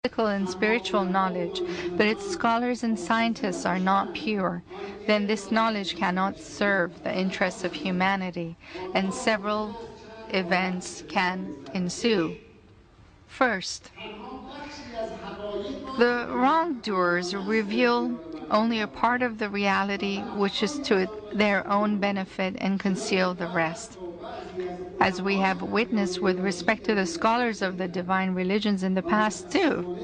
and spiritual knowledge, but its scholars and scientists are not pure, then this knowledge cannot serve the interests of humanity, and several events can ensue. First, the wrongdoers reveal only a part of the reality which is to their own benefit and conceal the rest. As we have witnessed with respect to the scholars of the divine religions in the past too.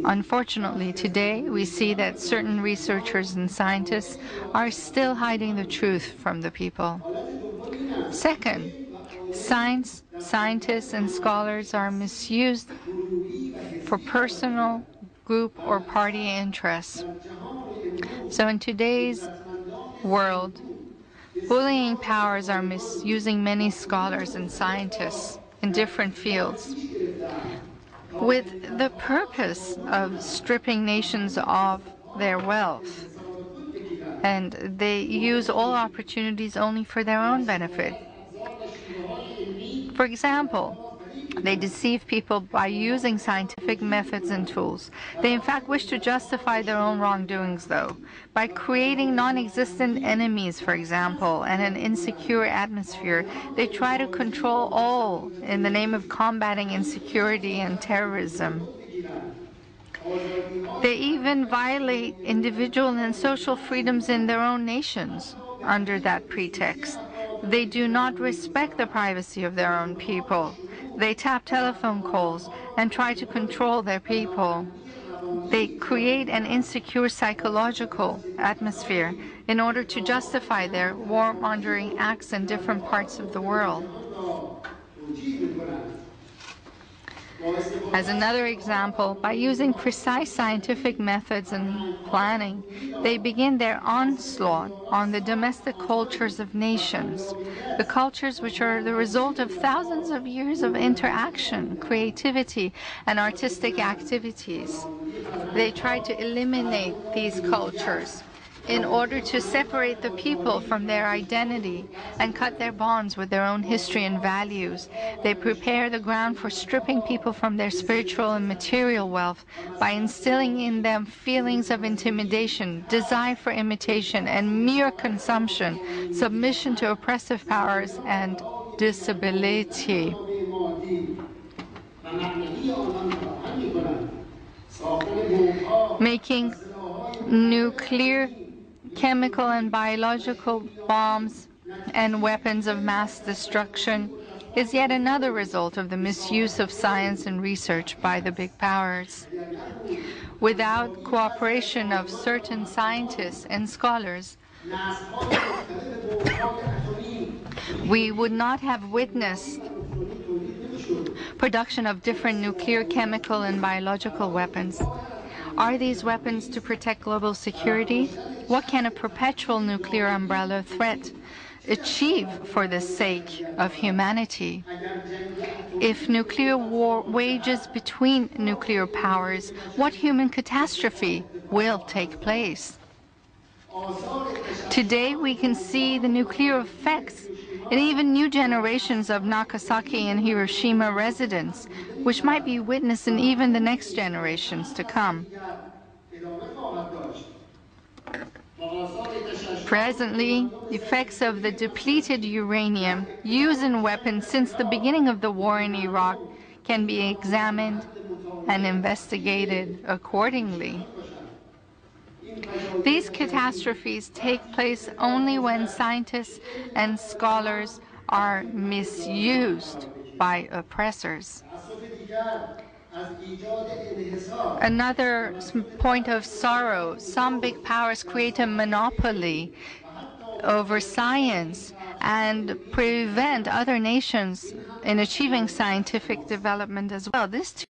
Unfortunately, today we see that certain researchers and scientists are still hiding the truth from the people. Second, scientists and scholars are misused for personal, group, or party interests. So in today's world, bullying powers are misusing many scholars and scientists in different fields with the purpose of stripping nations of their wealth. And they use all opportunities only for their own benefit. For example, they deceive people by using scientific methods and tools. They in fact wish to justify their own wrongdoings, though, by creating non-existent enemies, for example, and an insecure atmosphere. They try to control all in the name of combating insecurity and terrorism. They even violate individual and social freedoms in their own nations under that pretext. They do not respect the privacy of their own people. They tap telephone calls and try to control their people. They create an insecure psychological atmosphere in order to justify their warmongering acts in different parts of the world. As another example, by using precise scientific methods and planning, they begin their onslaught on the domestic cultures of nations, the cultures which are the result of thousands of years of interaction, creativity, and artistic activities. They try to eliminate these cultures in order to separate the people from their identity and cut their bonds with their own history and values. They prepare the ground for stripping people from their spiritual and material wealth by instilling in them feelings of intimidation, desire for imitation, and mere consumption, submission to oppressive powers, and disability. Making nuclear, chemical, and biological bombs and weapons of mass destruction is yet another result of the misuse of science and research by the big powers. Without cooperation of certain scientists and scholars, we would not have witnessed production of different nuclear, chemical, and biological weapons. Are these weapons to protect global security? What can a perpetual nuclear umbrella threat achieve for the sake of humanity? If nuclear war wages between nuclear powers, what human catastrophe will take place? Today we can see the nuclear effects in even new generations of Nagasaki and Hiroshima residents, which might be witnessed in even the next generations to come. Presently, effects of the depleted uranium used in weapons since the beginning of the war in Iraq can be examined and investigated accordingly. These catastrophes take place only when scientists and scholars are misused by oppressors. Another point of sorrow, some big powers create a monopoly over science and prevent other nations in achieving scientific development as well. This